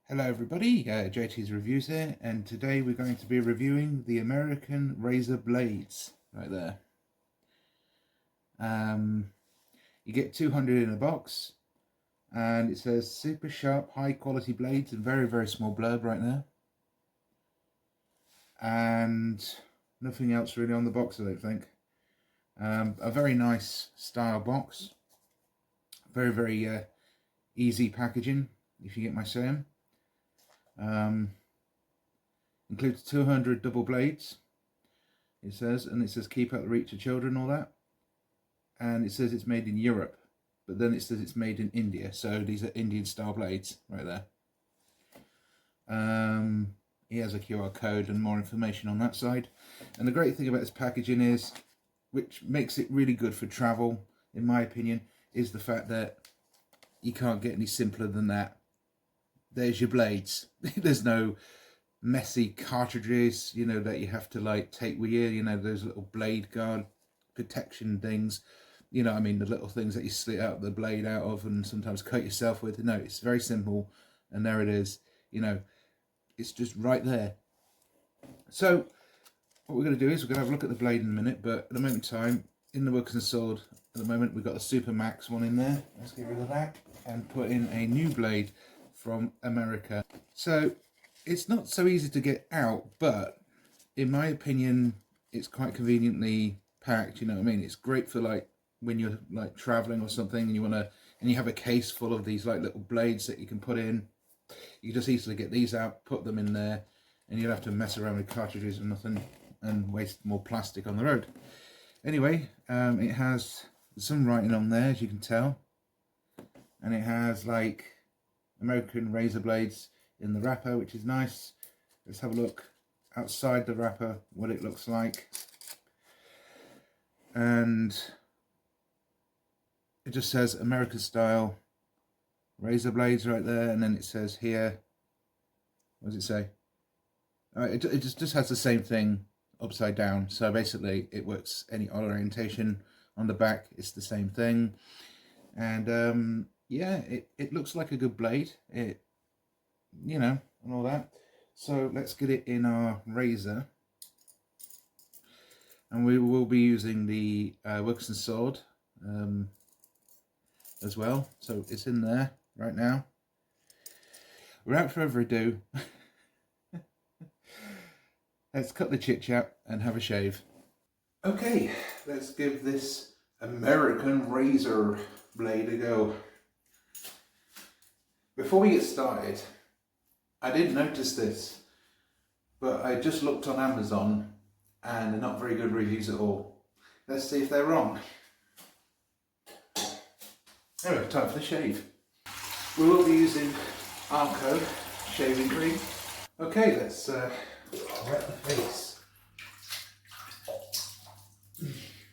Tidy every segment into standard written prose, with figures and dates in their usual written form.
Hello everybody, JT's Reviews here, and today we're going to be reviewing the American razor blades, right there. You get 200 in a box, and it says super sharp, high quality blades, and very small blurb right there. And nothing else really on the box, I don't think. A very nice style box, very easy packaging, if you get my saying. Includes 200 double blades, it says, and it says keep out the reach of children, all that. And it says it's made in Europe, but then it says it's made in India, so these are Indian style blades right there. He has a QR code and more information on that side. And the great thing about this packaging is, which makes it really good for travel in my opinion, is the fact that you can't get any simpler than that. There's your blades. There's no messy cartridges, you know, that you have to like take with you, you know, those little blade guard protection things, you know, I mean the little things that you slit out the blade out of and sometimes cut yourself with. No, it's very simple, and there it is, you know, it's just right there. So what we're going to do is we're going to have a look at the blade in a minute, but at the moment in time, in the Wilkinson sword at the moment we've got the Super Max one in there. Let's get rid of that and put in a new blade from America. So it's not so easy to get out, but in my opinion it's quite conveniently packed, you know what I mean? It's great for like when you're like traveling or something and you have a case full of these like little blades that you can put in. You can just easily get these out, put them in there, and you don't have to mess around with cartridges or nothing and waste more plastic on the road. Anyway, it has some writing on there, as you can tell, and it has like American razor blades in the wrapper, which is nice. Let's have a look outside the wrapper what it looks like. And it just says American style razor blades right there, and then it says here, what does it say? It just has the same thing upside down, so basically it works any orientation. On the back it's the same thing, and yeah, it looks like a good blade, it, you know, and all that. So let's get it in our razor, and we will be using the Wilkinson sword as well, so it's in there right now. Without further ado, let's cut the chit chat and have a shave. Okay, let's give this American razor blade a go. Before we get started, I didn't notice this, but I just looked on Amazon and they're not very good reviews at all. Let's see if they're wrong. Anyway, time for the shave. We will be using Arco shaving cream. Okay, let's wet the face.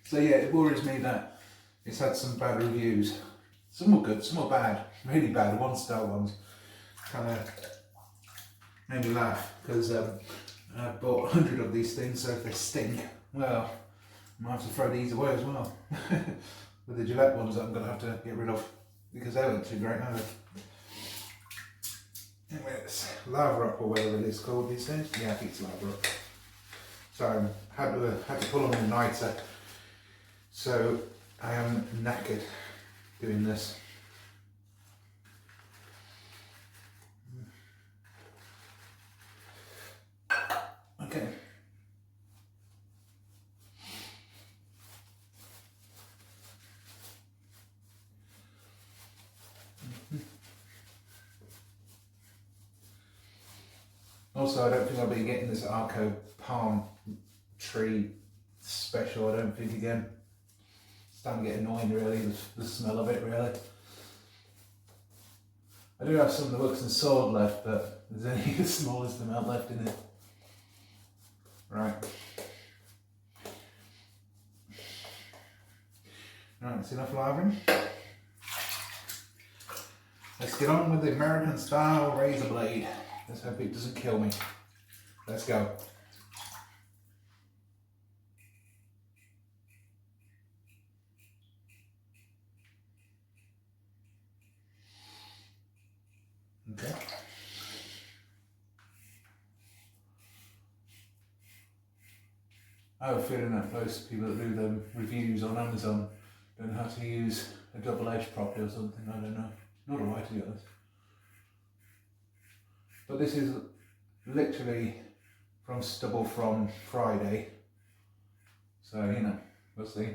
So yeah, it worries me that it's had some bad reviews. Some were good, some were bad, really bad. One-star ones kind of made me laugh, because I bought 100 of these things, so if they stink, well, I might have to throw these away as well. With the Gillette ones I'm going to have to get rid of, because they weren't too great either. Anyway, it's Lava Up or whatever it is called these days. Yeah, I think it's Lava Up. So I had to pull on the nighter, so I am knackered doing this. Okay. Also, I don't think I'll be getting this Arco palm tree special, I don't think, again. It's starting to get annoying really, the smell of it really. I do have some of the Wilkinson sword left, but there's only the smallest amount left in it. Right. Right, that's enough lavering. Let's get on with the American style razor blade. Let's hope it doesn't kill me. Let's go. Okay. I have a feeling that most people that do the reviews on Amazon don't know how to use a double edge properly or something, I don't know. Nor do I, to be honest. But this is literally from stubble from Friday. So, you know, we'll see.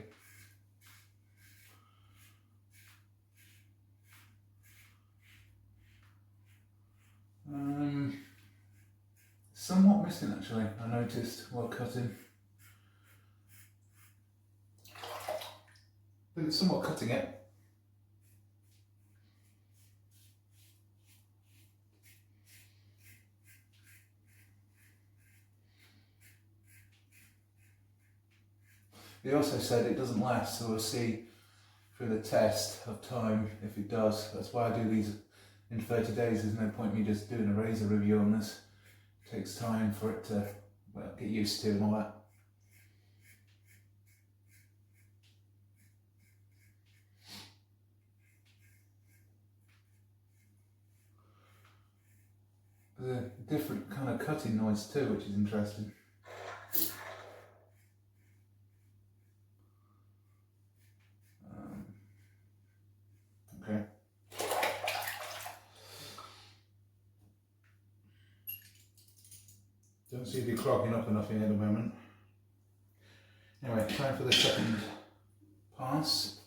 Somewhat missing actually, I noticed while cutting. But it's somewhat cutting it. He also said it doesn't last, so we'll see through the test of time if it does. That's why I do these in 30 days. There's no point me just doing a razor review on this. It takes time for it to, well, get used to and all that. There's a different kind of cutting noise too, which is interesting. Okay. Don't seem to be clogging up enough in at the moment. Anyway, time for the second pass.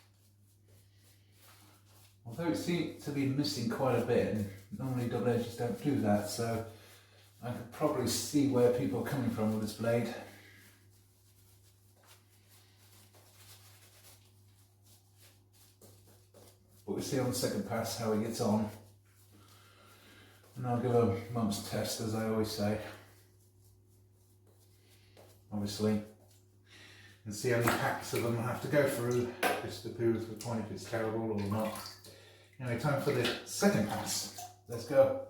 Although it seems to be missing quite a bit, and normally double edges don't do that, so I could probably see where people are coming from with this blade. But we'll see on the second pass how he gets on. And I'll give a mum's test, as I always say. Obviously. And see how many packs of them I have to go through, just to prove the point if it's terrible or not. Anyway, time for the second pass. Let's go.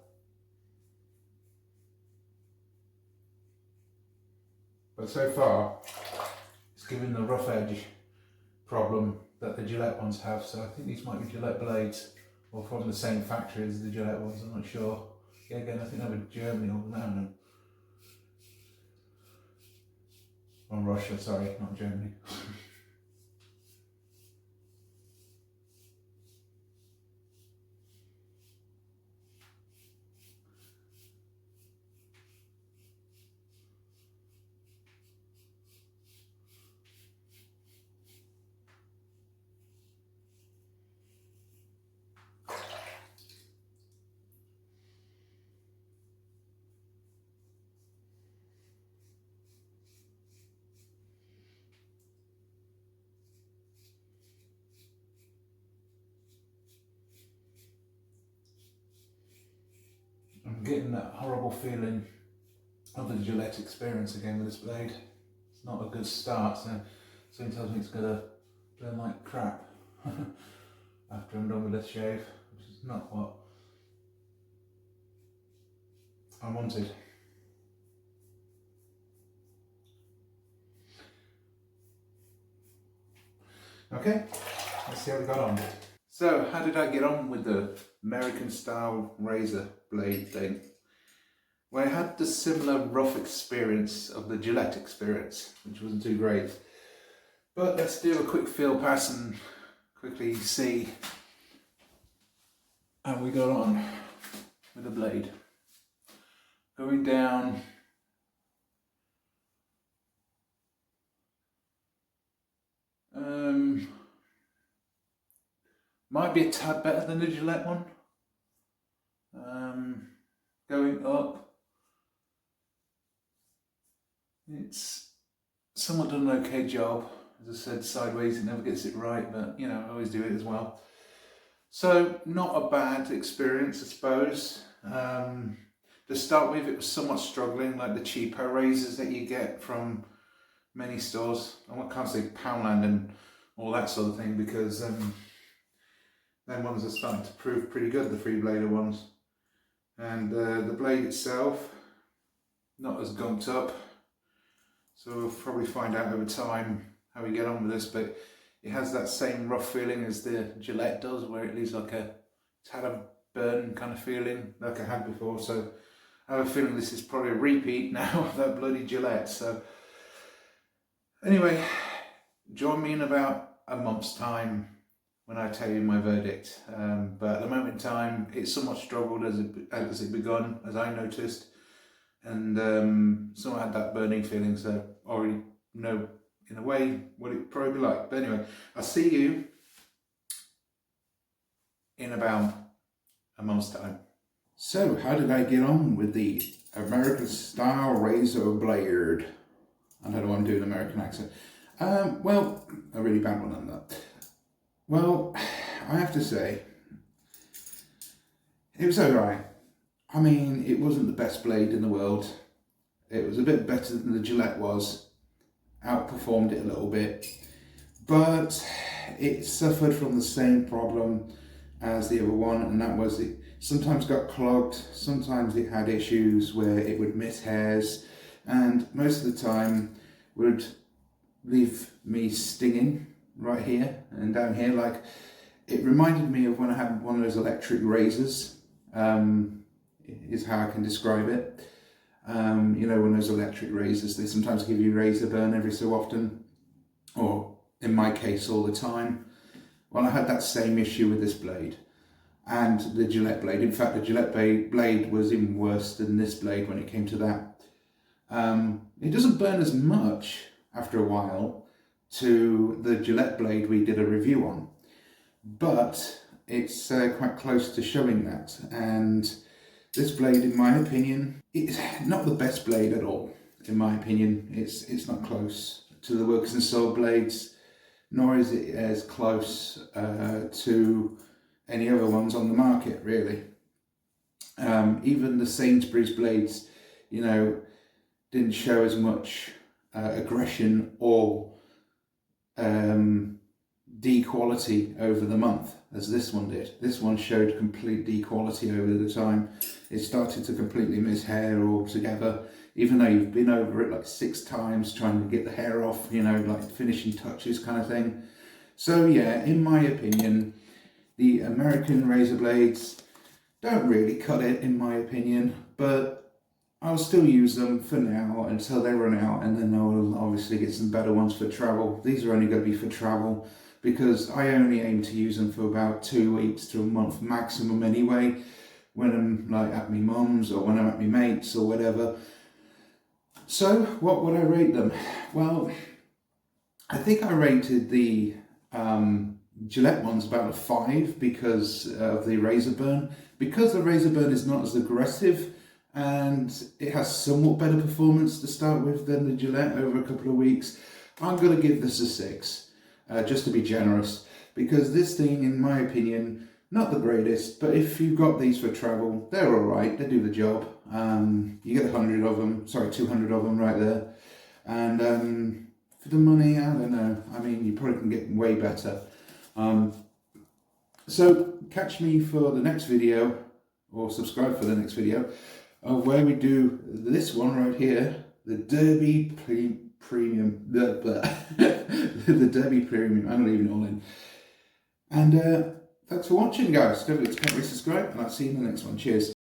But so far, it's given the rough edge problem that the Gillette ones have, so I think these might be Gillette blades, or from the same factory as the Gillette ones, I'm not sure. Yeah, again, I think they're in Germany or no. Or Russia, sorry, not Germany. I'm getting that horrible feeling of the Gillette experience again with this blade. It's not a good start, so someone tells me it's gonna burn like crap after I'm done with this shave, which is not what I wanted. Okay, let's see how we got on. So, how did I get on with the American style razor blade thing? Well, I had the similar rough experience of the Gillette experience, which wasn't too great. But let's do a quick feel pass and quickly see how we got on with the blade. Going down. Might be a tad better than the Gillette one. Going up, it's somewhat done an okay job. As I said, sideways it never gets it right, but you know, I always do it as well. So not a bad experience, I suppose. To start with, it was somewhat struggling, like the cheaper razors that you get from many stores. I can't say Poundland and all that sort of thing, because them ones are starting to prove pretty good, the three-blader ones. And the blade itself, not as gunked up. So we'll probably find out over time how we get on with this, but it has that same rough feeling as the Gillette does, where it leaves like it's had a burn kind of feeling like I had before. So I have a feeling this is probably a repeat now of that bloody Gillette. So Anyway, join me in about a month's time when I tell you my verdict. But at the moment in time, it's somewhat struggled as it begun, as I noticed. And somewhat had that burning feeling, so I already know in a way what it'd probably be like. But anyway, I'll see you in about a month's time. So, how did I get on with the American style razor blade? I don't want to do an American accent. Well, a really bad one on that. Well, I have to say, it was alright. I mean, it wasn't the best blade in the world. It was a bit better than the Gillette was. Outperformed it a little bit. But it suffered from the same problem as the other one, and that was it sometimes got clogged, sometimes it had issues where it would miss hairs, and most of the time would leave me stinging right here and down here. Like, it reminded me of when I had one of those electric razors, is how I can describe it. You know, when those electric razors, they sometimes give you razor burn every so often, or in my case all the time. Well, I had that same issue with this blade and the Gillette blade. In fact, the Gillette blade was even worse than this blade when it came to that. It doesn't burn as much after a while to the Gillette blade we did a review on, but it's quite close to showing that. And this blade, in my opinion, it's not the best blade at all. In my opinion, it's not close to the Wilkinson Soul blades, nor is it as close to any other ones on the market, really. Even the Sainsbury's blades, you know, didn't show as much aggression or D-quality over the month as this one did. This one showed complete D-quality over the time. It started to completely miss hair altogether, even though you've been over it like 6 times trying to get the hair off, you know, like finishing touches kind of thing. So yeah, in my opinion, the American razor blades don't really cut it, in my opinion, but I'll still use them for now until they run out, and then I'll obviously get some better ones for travel. These are only going to be for travel, because I only aim to use them for about 2 weeks to a month maximum anyway, when I'm like at my mum's or when I'm at my mates or whatever. So what would I rate them? Well, I think I rated the Gillette one's about a 5 because of the razor burn. Because the razor burn is not as aggressive and it has somewhat better performance to start with than the Gillette over a couple of weeks, I'm going to give this a 6, just to be generous, because this thing, in my opinion, not the greatest, but if you've got these for travel, they're alright, they do the job. You get 100 of them, sorry, 200 of them right there, and for the money, I don't know, I mean, you probably can get way better. So catch me for the next video, or subscribe for the next video, of where we do this one right here, the Derby Premium, the Derby Premium. I'm leaving it all in. And thanks for watching, guys. Don't forget to subscribe, and I'll see you in the next one. Cheers.